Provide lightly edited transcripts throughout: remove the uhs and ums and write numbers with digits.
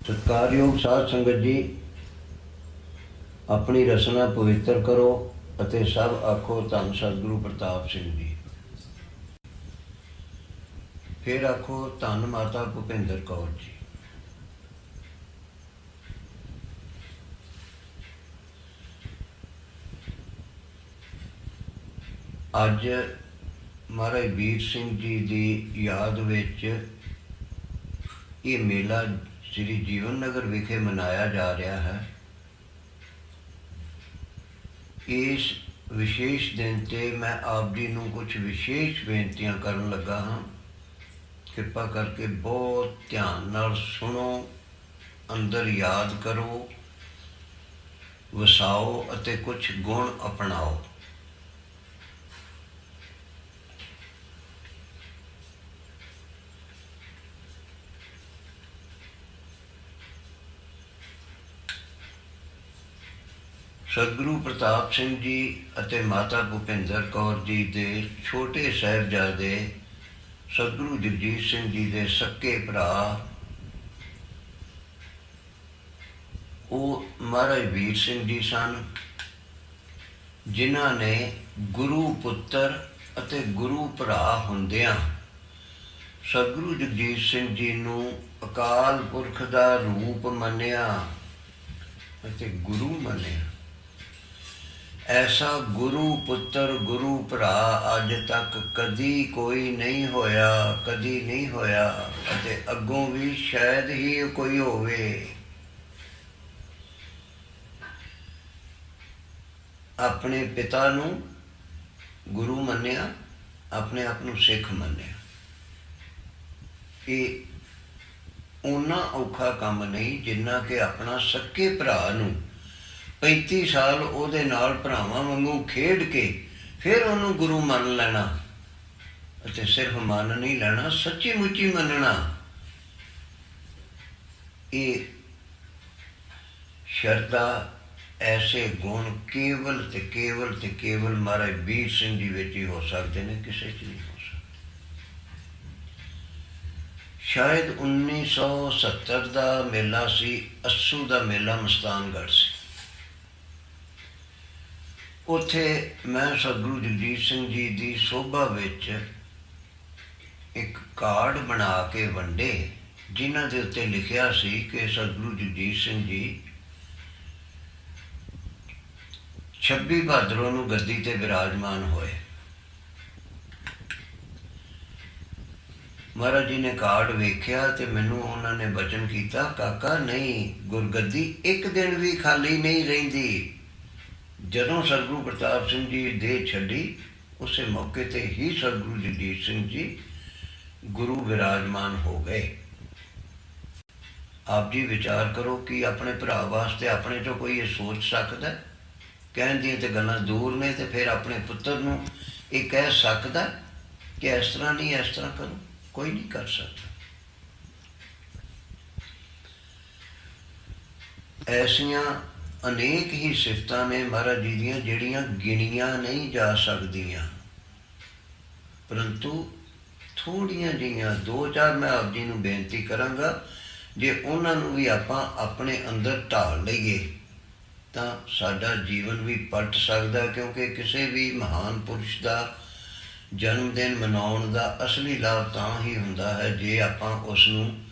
ਸਤਿਕਾਰਯੋਗ ਸਾਧ ਸੰਗਤ ਜੀ, ਆਪਣੀ ਰਸਨਾ ਪਵਿੱਤਰ ਕਰੋ ਅਤੇ ਸਭ ਆਖੋ ਧੰਨ ਸਤਿਗੁਰੂ ਪ੍ਰਤਾਪ ਸਿੰਘ ਜੀ। ਫਿਰ ਆਖੋ ਧੰਨ ਮਾਤਾ ਭੁਪਿੰਦਰ ਕੌਰ ਜੀ। ਅੱਜ ਮਹਾਰਾਜ ਵੀਰ ਸਿੰਘ ਜੀ ਦੀ ਯਾਦ ਵਿੱਚ ਇਹ ਮੇਲਾ ਸ੍ਰੀ ਜੀਵਨ ਨਗਰ ਵਿਖੇ ਮਨਾਇਆ ਜਾ ਰਿਹਾ ਹੈ। ਇਸ ਵਿਸ਼ੇਸ਼ ਦਿਨ ਤੇ ਮੈਂ ਆਪ ਜੀ ਨੂੰ ਕੁਝ ਵਿਸ਼ੇਸ਼ ਬੇਨਤੀਆਂ ਕਰਨ ਲੱਗਾ ਹਾਂ। ਕਿਰਪਾ ਕਰਕੇ ਬਹੁਤ ਧਿਆਨ ਨਾਲ ਸੁਣੋ, ਅੰਦਰ ਯਾਦ ਕਰੋ, ਵਸਾਓ ਅਤੇ ਕੁਝ ਗੁਣ ਅਪਣਾਓ। ਸਤਿਗੁਰੂ ਪ੍ਰਤਾਪ ਸਿੰਘ ਜੀ ਅਤੇ ਮਾਤਾ ਭੁਪਿੰਦਰ ਕੌਰ ਜੀ ਦੇ ਛੋਟੇ ਸਾਹਿਬਜ਼ਾਦੇ ਸਤਿਗੁਰੂ ਜਗਜੀਤ ਸਿੰਘ ਜੀ ਦੇ ਸਕੇ ਭਰਾ ਉਹ ਮਹਾਰਾਜ ਵੀਰ ਸਿੰਘ ਜੀ ਸਨ, ਜਿਨ੍ਹਾਂ ਨੇ ਗੁਰੂ ਪੁੱਤਰ ਅਤੇ ਗੁਰੂ ਭਰਾ ਹੁੰਦਿਆਂ ਸਤਿਗੁਰੂ ਜਗਜੀਤ ਸਿੰਘ ਜੀ ਨੂੰ ਅਕਾਲ ਪੁਰਖ ਦਾ ਰੂਪ ਮੰਨਿਆ ਅਤੇ ਗੁਰੂ ਮੰਨਿਆ। ਐਸਾ ਗੁਰੂ ਪੁੱਤਰ ਗੁਰੂ ਭਰਾ ਅੱਜ ਤੱਕ ਕਦੀ ਕੋਈ ਨਹੀਂ ਹੋਇਆ, ਕਦੀ ਨਹੀਂ ਹੋਇਆ ਅਤੇ ਅੱਗੋਂ ਵੀ ਸ਼ਾਇਦ ਹੀ ਕੋਈ ਹੋਵੇ। ਆਪਣੇ ਪਿਤਾ ਨੂੰ ਗੁਰੂ ਮੰਨਿਆ, ਆਪਣੇ ਆਪ ਨੂੰ ਸਿੱਖ ਮੰਨਿਆ। ਇਹ ਓਨਾ ਔਖਾ ਕੰਮ ਨਹੀਂ ਜਿੰਨਾ ਕਿ ਆਪਣਾ ਸਕੇ ਭਰਾ ਨੂੰ 35 ਸਾਲ ਉਹਦੇ ਨਾਲ ਭਰਾਵਾਂ ਵਾਂਗੂ ਖੇਡ ਕੇ ਫਿਰ ਉਹਨੂੰ ਗੁਰੂ ਮੰਨ ਲੈਣਾ ਅਤੇ ਸਿਰਫ ਮੰਨ ਨਹੀਂ ਲੈਣਾ, ਸੱਚੀ ਮੁੱਚੀ ਮੰਨਣਾ। ਇਹ ਸ਼ਰਧਾ, ਐਸੇ ਗੁਣ ਕੇਵਲ ਤੇ ਕੇਵਲ ਤੇ ਕੇਵਲ ਮਹਾਰਾਜ ਵੀਰ ਸਿੰਘ ਜੀ ਵਿੱਚ ਹੀ ਹੋ ਸਕਦੇ ਨੇ, ਕਿਸੇ 'ਚ ਨਹੀਂ ਹੋ ਸਕਦੇ। ਸ਼ਾਇਦ 1970 ਦਾ ਮੇਲਾ ਸੀ, ਅੱਸੂ ਦਾ ਮੇਲਾ ਮਸਤਾਨਗੜ੍ਹ ਸੀ। ਉੱਥੇ ਮੈਂ ਸਤਿਗੁਰੂ ਜਗਜੀਤ ਸਿੰਘ ਜੀ ਦੀ ਸੋਭਾ ਵਿੱਚ ਇੱਕ ਕਾਰਡ ਬਣਾ ਕੇ ਵੰਡੇ, ਜਿਨ੍ਹਾਂ ਦੇ ਉੱਤੇ ਲਿਖਿਆ ਸੀ ਕਿ ਸਤਿਗੁਰੂ ਜਗਜੀਤ ਸਿੰਘ ਜੀ 26 ਭਾਦਰੋਂ ਨੂੰ ਗੱਦੀ ਤੇ ਵਿਰਾਜਮਾਨ ਹੋਏ। ਮਹਾਰਾਜ ਜੀ ਨੇ ਕਾਰਡ ਵੇਖਿਆ ਤੇ ਮੈਨੂੰ ਉਹਨਾਂ ਨੇ ਬਚਨ ਕੀਤਾ, ਕਾਕਾ ਨਹੀਂ, ਗੁਰਗੱਦੀ ਇੱਕ ਦਿਨ ਵੀ ਖਾਲੀ ਨਹੀਂ ਰਹਿੰਦੀ। ਜਦੋਂ ਸਤਿਗੁਰੂ ਪ੍ਰਤਾਪ ਸਿੰਘ ਜੀ ਦੇਹ ਛੱਡੀ, ਉਸੇ ਮੌਕੇ ਤੇ ਹੀ ਸਤਿਗੁਰੂ ਜਗਜੀਤ ਸਿੰਘ ਜੀ ਗੁਰੂ ਵਿਰਾਜਮਾਨ ਹੋ ਗਏ। ਆਪ ਜੀ ਵਿਚਾਰ ਕਰੋ ਕਿ ਆਪਣੇ ਭਰਾ ਵਾਸਤੇ ਆਪਣੇ ਤੋਂ ਕੋਈ ਇਹ ਸੋਚ ਸਕਦਾ? ਕਹਿਣ ਦੀਆਂ ਤੇ ਗੱਲਾਂ ਦੂਰ ਨੇ, ਤੇ ਫਿਰ ਆਪਣੇ ਪੁੱਤਰ ਨੂੰ ਇਹ ਕਹਿ ਸਕਦਾ ਕਿ ਇਸ ਤਰ੍ਹਾਂ ਨਹੀਂ, ਇਸ ਤਰ੍ਹਾਂ ਕਰੋ? ਕੋਈ ਨਹੀਂ ਕਰ ਸਕਦਾ। ਐਸੀਆਂ ਅਨੇਕ ਹੀ ਸਿਫਤਾਂ ਨੇ ਮਹਾਰਾਜ ਜੀ ਦੀਆਂ ਜਿਹੜੀਆਂ ਗਿਣੀਆਂ ਨਹੀਂ ਜਾ ਸਕਦੀਆਂ, ਪਰੰਤੂ ਥੋੜ੍ਹੀਆਂ ਜਿਹੀਆਂ 2-4 ਮੈਂ ਆਪ ਜੀ ਨੂੰ ਬੇਨਤੀ ਕਰਾਂਗਾ, ਜੇ ਉਹਨਾਂ ਨੂੰ ਵੀ ਆਪਾਂ ਆਪਣੇ ਅੰਦਰ ਢਾਲ ਲਈਏ ਤਾਂ ਸਾਡਾ ਜੀਵਨ ਵੀ ਪਲਟ ਸਕਦਾ। ਕਿਉਂਕਿ ਕਿਸੇ ਵੀ ਮਹਾਨ ਪੁਰਸ਼ ਦਾ ਜਨਮ ਦਿਨ ਮਨਾਉਣ ਦਾ ਅਸਲੀ ਲਾਭ ਤਾਂ ਹੀ ਹੁੰਦਾ ਹੈ ਜੇ ਆਪਾਂ ਉਸ ਨੂੰ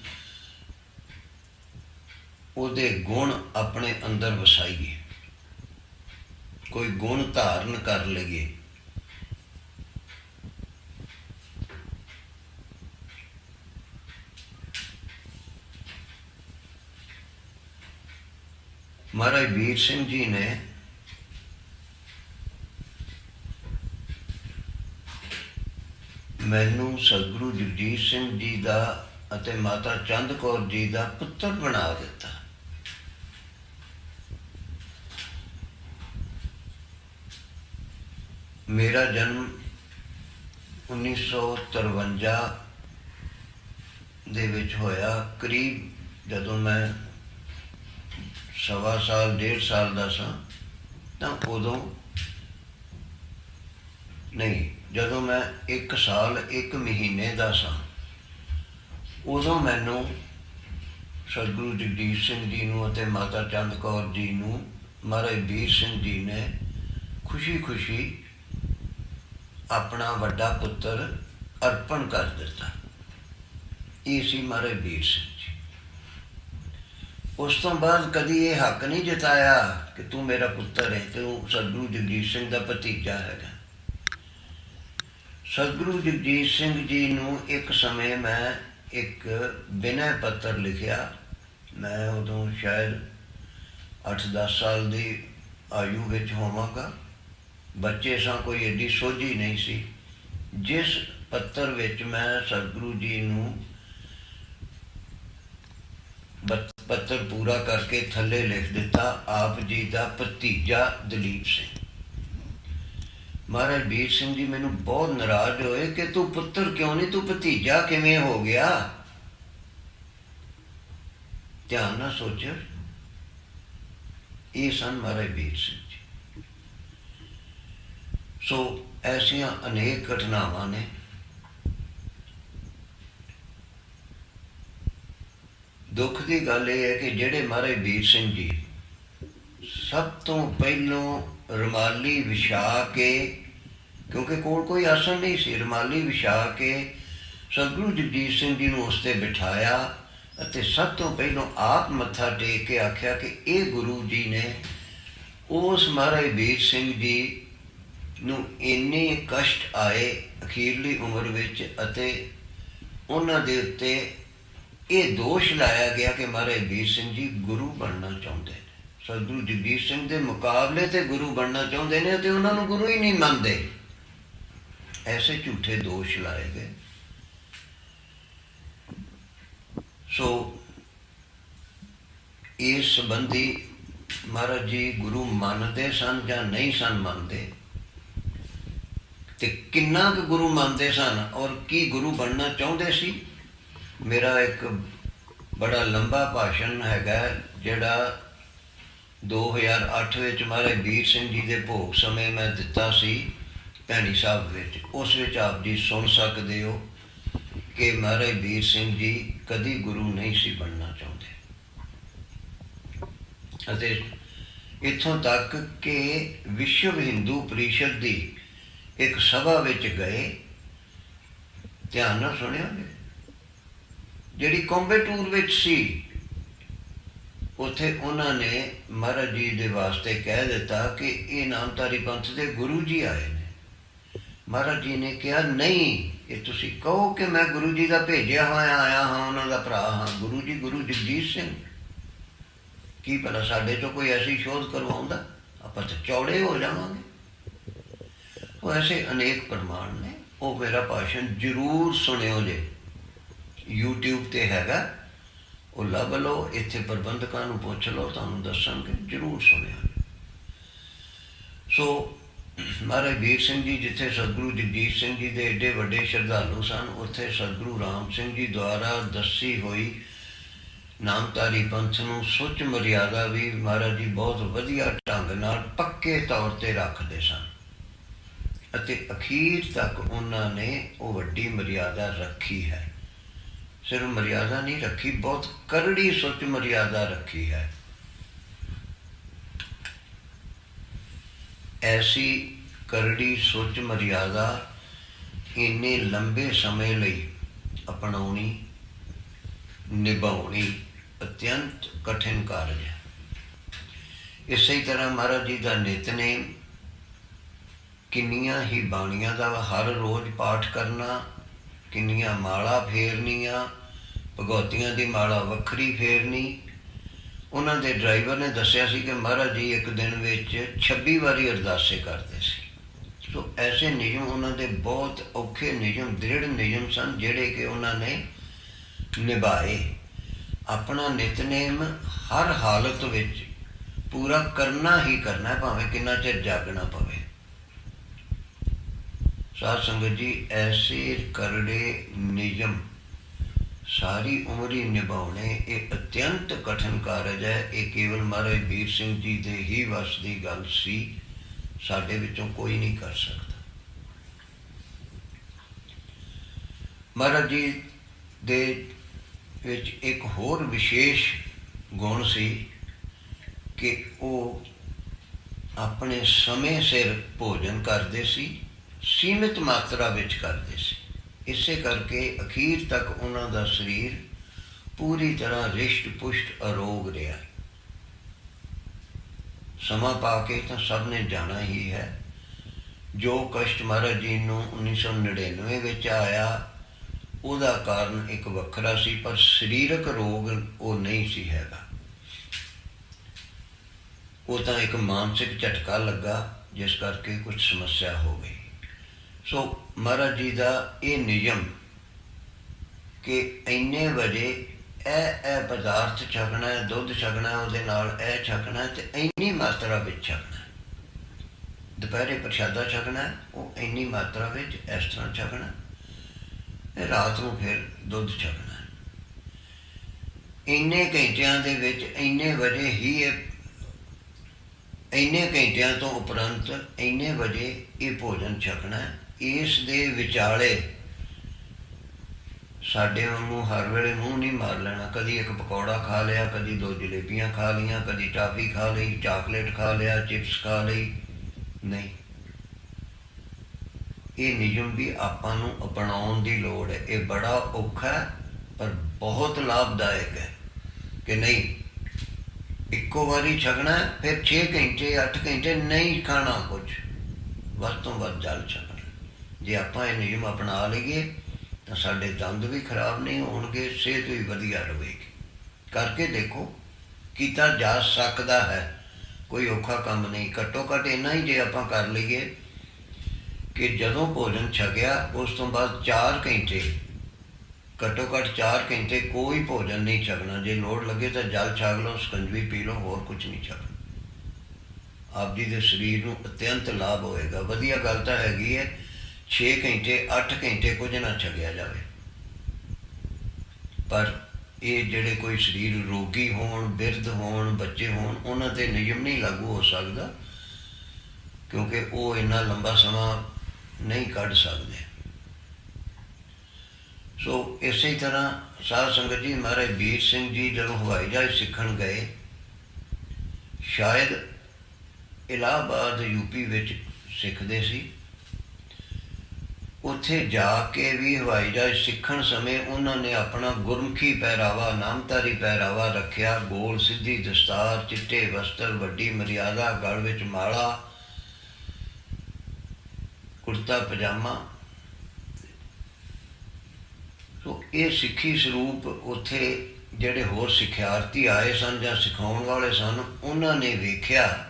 ਉਹਦੇ ਗੁਣ ਆਪਣੇ ਅੰਦਰ ਵਸਾਈਏ, ਕੋਈ ਗੁਣ ਧਾਰਨ ਕਰ ਲਈਏ। ਮਹਾਰਾਜ ਵੀਰ ਸਿੰਘ ਜੀ ਨੇ ਮੈਨੂੰ ਸਤਿਗੁਰੂ ਜਗਜੀਤ ਸਿੰਘ ਜੀ ਦਾ ਅਤੇ ਮਾਤਾ ਚੰਦ ਕੌਰ ਜੀ ਦਾ ਪੁੱਤਰ ਬਣਾ ਦਿੱਤਾ। ਮੇਰਾ ਜਨਮ 1953 ਦੇ ਵਿੱਚ ਹੋਇਆ। ਕਰੀਬ ਜਦੋਂ ਮੈਂ 1.25 ਸਾਲ 1.5 ਸਾਲ ਦਾ ਸਾਂ, ਤਾਂ ਉਦੋਂ ਨਹੀਂ, ਜਦੋਂ ਮੈਂ 1 ਸਾਲ 1 ਮਹੀਨੇ ਦਾ ਸਾਂ, ਉਦੋਂ ਮੈਨੂੰ ਸਤਿਗੁਰੂ ਜਗਦੀਸ਼ ਸਿੰਘ ਜੀ ਨੂੰ ਅਤੇ ਮਾਤਾ ਚੰਦ ਕੌਰ ਜੀ ਨੂੰ ਮਹਾਰਾਜ ਵੀਰ ਸਿੰਘ ਜੀ ਨੇ ਖੁਸ਼ੀ ਖੁਸ਼ੀ ਆਪਣਾ ਵੱਡਾ ਪੁੱਤਰ ਅਰਪਣ ਕਰ ਦਿੱਤਾ। ਇਹ ਸੀ ਮਹਾਰਾਜ ਵੀਰ ਸਿੰਘ ਜੀ। ਉਸ ਤੋਂ ਬਾਅਦ ਕਦੀ ਇਹ ਹੱਕ ਨਹੀਂ ਜਤਾਇਆ ਕਿ ਤੂੰ ਮੇਰਾ ਪੁੱਤਰ ਹੈ, ਤੂੰ ਸਤਿਗੁਰੂ ਜਗਦੀਸ਼ ਸਿੰਘ ਦਾ ਭਤੀਜਾ ਹੈਗਾ। ਸਤਿਗੁਰੂ ਜਗਦੀਸ਼ ਸਿੰਘ ਜੀ ਨੂੰ ਇੱਕ ਸਮੇਂ ਮੈਂ ਇੱਕ ਬਿਨੈ ਪੱਤਰ ਲਿਖਿਆ। ਮੈਂ ਉਦੋਂ ਸ਼ਾਇਦ 8-10 ਸਾਲ ਦੀ ਆਯੂ ਵਿੱਚ ਹੋਵਾਂਗਾ, ਬੱਚੇ ਸਾਂ, ਕੋਈ ਐਡੀ ਸੋਝੀ ਨਹੀਂ ਸੀ। ਜਿਸ ਪੱਤਰ ਵਿੱਚ ਮੈਂ ਸਤਿਗੁਰੂ ਜੀ ਨੂੰ ਪੱਤਰ ਪੂਰਾ ਕਰਕੇ ਥੱਲੇ ਲਿਖ ਦਿੱਤਾ, ਆਪ ਜੀ ਦਾ ਭਤੀਜਾ ਦਲੀਪ ਸਿੰਘ। ਮਹਾਰਾਜ ਵੀਰ ਸਿੰਘ ਜੀ ਮੈਨੂੰ ਬਹੁਤ ਨਾਰਾਜ਼ ਹੋਏ ਕਿ ਤੂੰ ਪੁੱਤਰ ਕਿਉਂ ਨਹੀਂ, ਤੂੰ ਭਤੀਜਾ ਕਿਵੇਂ ਹੋ ਗਿਆ। ਧਿਆਨ ਨਾਲ ਸੋਚੋ, ਇਹ ਸਨ ਮਹਾਰਾਜ ਵੀਰ ਸਿੰਘ ਜੀ। ਸੋ ਐਸੀਆਂ ਅਨੇਕ ਘਟਨਾਵਾਂ ਨੇ। ਦੁੱਖ ਦੀ ਗੱਲ ਇਹ ਹੈ ਕਿ ਜਿਹੜੇ ਮਹਾਰਾਜ ਵੀਰ ਸਿੰਘ ਜੀ ਸਭ ਤੋਂ ਪਹਿਲੋਂ ਰੁਮਾਲੀ ਵਿਛਾ ਕੇ, ਕਿਉਂਕਿ ਕੋਲ ਕੋਈ ਆਸਣ ਨਹੀਂ ਸੀ, ਰੁਮਾਲੀ ਵਿਛਾ ਕੇ ਸਤਿਗੁਰੂ ਜਗਦੀਸ਼ ਸਿੰਘ ਜੀ ਨੂੰ ਉਸ 'ਤੇ ਬਿਠਾਇਆ ਅਤੇ ਸਭ ਤੋਂ ਪਹਿਲੋਂ ਆਪ ਮੱਥਾ ਟੇਕ ਕੇ ਆਖਿਆ ਕਿ ਇਹ ਗੁਰੂ ਜੀ ਨੇ ਉਸ ਮਹਾਰਾਜ ਵੀਰ ਸਿੰਘ ਜੀ ਨੂੰ ਇੰਨੇ ਕਸ਼ਟ ਆਏ ਅਖੀਰਲੀ ਉਮਰ ਵਿੱਚ, ਅਤੇ ਉਹਨਾਂ ਦੇ ਉੱਤੇ ਇਹ ਦੋਸ਼ ਲਾਇਆ ਗਿਆ ਕਿ ਮਹਾਰਾਜ ਵੀਰ ਸਿੰਘ ਜੀ ਗੁਰੂ ਬਣਨਾ ਚਾਹੁੰਦੇ ਨੇ, ਸਤਿਗੁਰੂ ਜਗਦੀਸ਼ ਸਿੰਘ ਦੇ ਮੁਕਾਬਲੇ ਤੇ ਗੁਰੂ ਬਣਨਾ ਚਾਹੁੰਦੇ ਨੇ ਅਤੇ ਉਹਨਾਂ ਨੂੰ ਗੁਰੂ ਹੀ ਨਹੀਂ ਮੰਨਦੇ। ਐਸੇ ਝੂਠੇ ਦੋਸ਼ ਲਾਏ ਗਏ। ਸੋ ਇਸ ਸੰਬੰਧੀ ਮਹਾਰਾਜ ਜੀ ਗੁਰੂ ਮੰਨਦੇ ਸਨ ਜਾਂ ਨਹੀਂ ਸਨ ਮੰਨਦੇ, ਤੇ ਕਿੰਨਾ ਕੁ ਗੁਰੂ ਮੰਨਦੇ ਸਨ ਔਰ ਕੀ ਗੁਰੂ ਬਣਨਾ ਚਾਹੁੰਦੇ ਸੀ। ਮੇਰਾ ਇੱਕ ਬੜਾ ਲੰਬਾ ਭਾਸ਼ਣ ਹੈਗਾ ਜਿਹੜਾ 2008 ਵਿੱਚ ਮਹਾਰਾਜ ਵੀਰ ਸਿੰਘ ਜੀ ਦੇ ਭੋਗ ਸਮੇਂ ਮੈਂ ਦਿੱਤਾ ਸੀ ਭੈਣੀ ਸਾਹਿਬ ਵਿੱਚ। ਉਸ ਵਿੱਚ ਆਪ ਜੀ ਸੁਣ ਸਕਦੇ ਹੋ ਕਿ ਮਹਾਰਾਜ ਵੀਰ ਸਿੰਘ ਜੀ ਕਦੀ ਗੁਰੂ ਨਹੀਂ ਸੀ ਬਣਨਾ ਚਾਹੁੰਦੇ, ਅਤੇ ਇੱਥੋਂ ਤੱਕ ਕਿ ਵਿਸ਼ਵ ਹਿੰਦੂ ਪਰਿਸ਼ਦ ਦੀ ਇੱਕ ਸਭਾ ਵਿੱਚ ਗਏ, ਧਿਆਨ ਨਾਲ ਸੁਣਿਆ, ਜਿਹੜੀ ਕੋਂਬੇਟੂਰ ਵਿੱਚ ਸੀ। ਉੱਥੇ ਉਹਨਾਂ ਨੇ ਮਹਾਰਾਜ ਜੀ ਦੇ ਵਾਸਤੇ ਕਹਿ ਦਿੱਤਾ ਕਿ ਇਹ ਨਾਮਧਾਰੀ ਪੰਥ ਦੇ ਗੁਰੂ ਜੀ ਆਏ ਨੇ। ਮਹਾਰਾਜ ਜੀ ਨੇ ਕਿਹਾ ਨਹੀਂ, ਇਹ ਤੁਸੀਂ ਕਹੋ ਕਿ ਮੈਂ ਗੁਰੂ ਜੀ ਦਾ ਭੇਜਿਆ ਹੋਇਆ ਆਇਆ ਹਾਂ, ਉਹਨਾਂ ਦਾ ਭਰਾ ਹਾਂ। ਗੁਰੂ ਜੀ ਗੁਰੂ ਜਗਦੀਸ਼ ਸਿੰਘ, ਕੀ ਪਤਾ ਸਾਡੇ ਚੋਂ ਕੋਈ ਐਸੀ ਸ਼ੋਧ ਕਰਵਾਉਂਦਾ, ਆਪਾਂ ਤਾਂ ਚੌੜੇ ਹੋ ਜਾਵਾਂਗੇ। ਉਹ ਐਸੇ ਅਨੇਕ ਪ੍ਰਮਾਣ ਨੇ। ਉਹ ਮੇਰਾ ਭਾਸ਼ਣ ਜ਼ਰੂਰ ਸੁਣਿਓ ਜੇ, YouTube 'ਤੇ ਹੈਗਾ, ਉਹ ਲੱਭ ਲਓ, ਇੱਥੇ ਪ੍ਰਬੰਧਕਾਂ ਨੂੰ ਪੁੱਛ ਲਓ, ਤੁਹਾਨੂੰ ਦੱਸਣਗੇ, ਜ਼ਰੂਰ ਸੁਣਿਆ। ਸੋ ਮਹਾਰਾਜ ਵੀਰ ਸਿੰਘ ਜੀ ਜਿੱਥੇ ਸਤਿਗੁਰੂ ਜਗਦੀਸ਼ ਸਿੰਘ ਜੀ ਦੇ ਏਡੇ ਵੱਡੇ ਸ਼ਰਧਾਲੂ ਸਨ, ਉੱਥੇ ਸਤਿਗੁਰੂ ਰਾਮ ਸਿੰਘ ਜੀ ਦੁਆਰਾ ਦੱਸੀ ਹੋਈ ਨਾਮਧਾਰੀ ਪੰਥ ਨੂੰ ਸੁੱਚ ਮਰਿਆਦਾ ਵੀ ਮਹਾਰਾਜ ਜੀ ਬਹੁਤ ਵਧੀਆ ਢੰਗ ਨਾਲ ਪੱਕੇ ਤੌਰ 'ਤੇ ਰੱਖਦੇ ਸਨ, ਅਤੇ ਅਖੀਰ ਤੱਕ ਉਹਨਾਂ ਨੇ ਉਹ ਵੱਡੀ ਮਰਿਆਦਾ ਰੱਖੀ ਹੈ। ਸਿਰਫ ਮਰਿਆਦਾ ਨਹੀਂ ਰੱਖੀ, ਬਹੁਤ ਕਰੜੀ ਸੁੱਚ ਮਰਿਆਦਾ ਰੱਖੀ ਹੈ। ਐਸੀ ਕਰੜੀ ਸੁੱਚ ਮਰਿਆਦਾ ਇੰਨੇ ਲੰਬੇ ਸਮੇਂ ਲਈ ਅਪਣਾਉਣੀ, ਨਿਭਾਉਣੀ ਅਤਿਅੰਤ ਕਠਿਨ ਕਾਰਜ ਹੈ। ਇਸੇ ਤਰ੍ਹਾਂ ਮਹਾਰਾਜ ਜੀ ਦਾ ਨਿਤਨੇਮ, ਕਿੰਨੀਆਂ ਹੀ ਬਾਣੀਆਂ ਦਾ ਹਰ ਰੋਜ਼ ਪਾਠ ਕਰਨਾ, ਕਿੰਨੀਆਂ ਮਾਲਾ ਫੇਰਨੀਆਂ, ਭਗਵਤੀਆਂ ਦੀ ਮਾਲਾ ਵੱਖਰੀ ਫੇਰਨੀ। ਉਹਨਾਂ ਦੇ ਡਰਾਈਵਰ ਨੇ ਦੱਸਿਆ ਸੀ ਕਿ ਮਹਾਰਾਜ ਜੀ ਇੱਕ ਦਿਨ ਵਿੱਚ 26 ਵਾਰੀ ਅਰਦਾਸੇ ਕਰਦੇ ਸੀ। ਸੋ ਐਸੇ ਨਿਯਮ ਉਹਨਾਂ ਦੇ ਬਹੁਤ ਔਖੇ ਨਿਯਮ, ਦ੍ਰਿੜ ਨਿਯਮ ਸਨ, ਜਿਹੜੇ ਕਿ ਉਹਨਾਂ ਨੇ ਨਿਭਾਏ। ਆਪਣਾ ਨਿਤਨੇਮ ਹਰ ਹਾਲਤ ਵਿੱਚ ਪੂਰਾ ਕਰਨਾ ਹੀ ਕਰਨਾ, ਭਾਵੇਂ ਕਿੰਨਾ ਚਿਰ ਜਾਗਣਾ ਪਵੇ। ਸਾਧ ਸੰਗਤ ਜੀ, ਐਸੇ ਕਰੜੇ ਨਿਯਮ ਸਾਰੀ ਉਮਰ ਹੀ ਨਿਭਾਉਣੇ, ਇਹ ਅਤਿਅੰਤ ਕਠਿਨ ਕਾਰਜ ਹੈ। ਇਹ ਕੇਵਲ ਮਹਾਰਾਜ ਵੀਰ ਸਿੰਘ ਜੀ ਦੇ ਹੀ ਵੱਸ ਦੀ ਗੱਲ ਸੀ, ਸਾਡੇ ਵਿੱਚੋਂ ਕੋਈ ਨਹੀਂ ਕਰ ਸਕਦਾ। ਮਹਾਰਾਜ ਜੀ ਦੇ ਵਿੱਚ ਇੱਕ ਹੋਰ ਵਿਸ਼ੇਸ਼ ਗੁਣ ਸੀ ਕਿ ਉਹ ਆਪਣੇ ਸਮੇਂ ਸਿਰ ਭੋਜਨ ਕਰਦੇ ਸੀ, ਸੀਮਿਤ ਮਾਤਰਾ ਵਿੱਚ ਕਰਦੇ ਸੀ। ਇਸੇ ਕਰਕੇ ਅਖੀਰ ਤੱਕ ਉਹਨਾਂ ਦਾ ਸਰੀਰ ਪੂਰੀ ਤਰ੍ਹਾਂ ਰਿਸ਼ਟ ਪੁਸ਼ਟ ਅਰੋਗ ਰਿਹਾ। ਸਮਾਂ ਪਾ ਕੇ ਤਾਂ ਸਭ ਨੇ ਜਾਣਾ ਹੀ ਹੈ। ਜੋ ਕਸ਼ਟ ਮਹਾਰਾਜ ਜੀ ਨੂੰ 1999 ਵਿੱਚ ਆਇਆ ਉਹਦਾ ਕਾਰਨ ਇੱਕ ਵੱਖਰਾ ਸੀ, ਪਰ ਸਰੀਰਕ ਰੋਗ ਉਹ ਨਹੀਂ ਸੀ ਹੈਗਾ। ਉਹ ਤਾਂ ਇੱਕ ਮਾਨਸਿਕ ਝਟਕਾ ਲੱਗਾ ਜਿਸ ਕਰਕੇ ਕੁਝ ਸਮੱਸਿਆ ਹੋ ਗਈ। ਸੋ ਮਹਾਰਾਜ ਜੀ ਦਾ ਇਹ ਨਿਯਮ ਕਿ ਇੰਨੇ ਵਜੇ ਇਹ ਪਦਾਰਥ ਛਕਣਾ ਹੈ, ਦੁੱਧ ਛਕਣਾ, ਉਹਦੇ ਨਾਲ ਇਹ ਛਕਣਾ ਤੇ ਇੰਨੀ ਮਾਤਰਾ ਵਿੱਚ ਛਕਣਾ। ਦੁਪਹਿਰੇ ਪ੍ਰਸ਼ਾਦਾ ਛਕਣਾ, ਉਹ ਇੰਨੀ ਮਾਤਰਾ ਵਿੱਚ ਇਸ ਤਰ੍ਹਾਂ ਛਕਣਾ, ਰਾਤ ਨੂੰ ਫਿਰ ਦੁੱਧ ਛਕਣਾ। ਇੰਨੇ ਘੰਟਿਆਂ ਦੇ ਵਿੱਚ ਇੰਨੇ ਵਜੇ ਹੀ ਇੰਨੇ ਘੰਟਿਆਂ ਤੋਂ ਉਪਰੰਤ ਇੰਨੇ ਵਜੇ ਇਹ ਭੋਜਨ ਛਕਣਾ। ਇਸ ਦੇ ਵਿਚਾਲੇ ਸਾਡੇ ਵਾਂਗੂ ਹਰ ਵੇਲੇ ਮੂੰਹ ਨਹੀਂ ਮਾਰ ਲੈਣਾ। ਕਦੀ ਇੱਕ ਪਕੌੜਾ ਖਾ ਲਿਆ, ਕਦੀ 2 ਜਲੇਬੀਆਂ ਖਾ ਲਈਆਂ, ਕਦੀ ਟਾਫੀ ਖਾ ਲਈ, ਚਾਕਲੇਟ ਖਾ ਲਿਆ, ਚਿਪਸ ਖਾ ਲਈ, ਨਹੀਂ। ਇਹ ਨਿਯਮ ਵੀ ਆਪਾਂ ਨੂੰ ਅਪਣਾਉਣ ਦੀ ਲੋੜ ਹੈ। ਇਹ ਬੜਾ ਔਖਾ ਹੈ ਪਰ ਬਹੁਤ ਲਾਭਦਾਇਕ ਹੈ ਕਿ ਨਹੀਂ ਇੱਕੋ ਵਾਰੀ ਛਕਣਾ, ਫਿਰ 6 ਘੰਟੇ 8 ਘੰਟੇ ਨਹੀਂ ਖਾਣਾ ਕੁਝ, ਵੱਧ ਤੋਂ ਵੱਧ ਜਲ ਛਕਣਾ। ਜੇ ਆਪਾਂ ਇਹ ਨਿਯਮ ਅਪਣਾ ਲਈਏ ਤਾਂ ਸਾਡੇ ਦੰਦ ਵੀ ਖਰਾਬ ਨਹੀਂ ਹੋਣਗੇ, ਸਿਹਤ ਵੀ ਵਧੀਆ ਰਹੇਗੀ। ਕਰਕੇ ਦੇਖੋ, ਕੀਤਾ ਜਾ ਸਕਦਾ ਹੈ, ਕੋਈ ਔਖਾ ਕੰਮ ਨਹੀਂ। ਘੱਟੋ ਘੱਟ ਇੰਨਾ ਹੀ ਜੇ ਆਪਾਂ ਕਰ ਲਈਏ ਕਿ ਜਦੋਂ ਭੋਜਨ ਛਕਿਆ ਉਸ ਤੋਂ ਬਾਅਦ 4 ਘੰਟੇ, ਘੱਟੋ ਘੱਟ 4 ਘੰਟੇ ਕੋਈ ਭੋਜਨ ਨਹੀਂ ਛਕਣਾ। ਜੇ ਲੋੜ ਲੱਗੇ ਤਾਂ ਜਲ ਛਕ ਲਓ, ਸਕੰਜਵੀ ਪੀ ਲਓ, ਹੋਰ ਕੁਝ ਨਹੀਂ ਛਕਣਾ। ਆਪ ਜੀ ਦੇ ਸਰੀਰ ਨੂੰ ਅਤਿਅੰਤ ਲਾਭ ਹੋਏਗਾ। ਵਧੀਆ ਗੱਲ ਤਾਂ ਹੈਗੀ ਹੈ 6 ਘੰਟੇ 8 ਘੰਟੇ ਕੁਝ ਨਾ ਛਕਿਆ ਜਾਵੇ, ਪਰ ਇਹ ਜਿਹੜੇ ਕੋਈ ਸਰੀਰ ਰੋਗੀ ਹੋਣ, ਬਿਰਧ ਹੋਣ, ਬੱਚੇ ਹੋਣ, ਉਹਨਾਂ 'ਤੇ ਨਿਯਮ ਨਹੀਂ ਲਾਗੂ ਹੋ ਸਕਦਾ ਕਿਉਂਕਿ ਉਹ ਇੰਨਾ ਲੰਬਾ ਸਮਾਂ ਨਹੀਂ ਕੱਢ ਸਕਦੇ। ਸੋ ਇਸੇ ਤਰ੍ਹਾਂ ਸਾਧ ਸੰਗਤ ਜੀ, ਮਹਾਰਾਜ ਵੀਰ ਸਿੰਘ ਜੀ ਜਦੋਂ ਹਵਾਈ ਜਹਾਜ਼ ਸਿੱਖਣ ਗਏ, ਸ਼ਾਇਦ ਇਲਾਹਾਬਾਦ ਯੂਪੀ ਵਿੱਚ ਸਿੱਖਦੇ ਸੀ। ਉੱਥੇ ਜਾ ਕੇ ਵੀ ਹਵਾਈ ਜਹਾਜ਼ ਸਿੱਖਣ ਸਮੇਂ ਉਹਨਾਂ ਨੇ ਆਪਣਾ ਗੁਰਮੁਖੀ ਪਹਿਰਾਵਾ, ਨਾਮਧਾਰੀ ਪਹਿਰਾਵਾ ਰੱਖਿਆ। ਗੋਲ ਸਿੱਧੀ ਦਸਤਾਰ, ਚਿੱਟੇ ਵਸਤਰ, ਵੱਡੀ ਮਰਿਆਦਾ, ਗਲ ਵਿੱਚ ਮਾਲਾ, ਕੁੜਤਾ ਪਜਾਮਾ। ਸੋ ਇਹ ਸਿੱਖੀ ਸਰੂਪ ਉੱਥੇ ਜਿਹੜੇ ਹੋਰ ਸਿੱਖਿਆਰਥੀ ਆਏ ਸਨ ਜਾਂ ਸਿਖਾਉਣ ਵਾਲੇ ਸਨ, ਉਹਨਾਂ ਨੇ ਵੇਖਿਆ।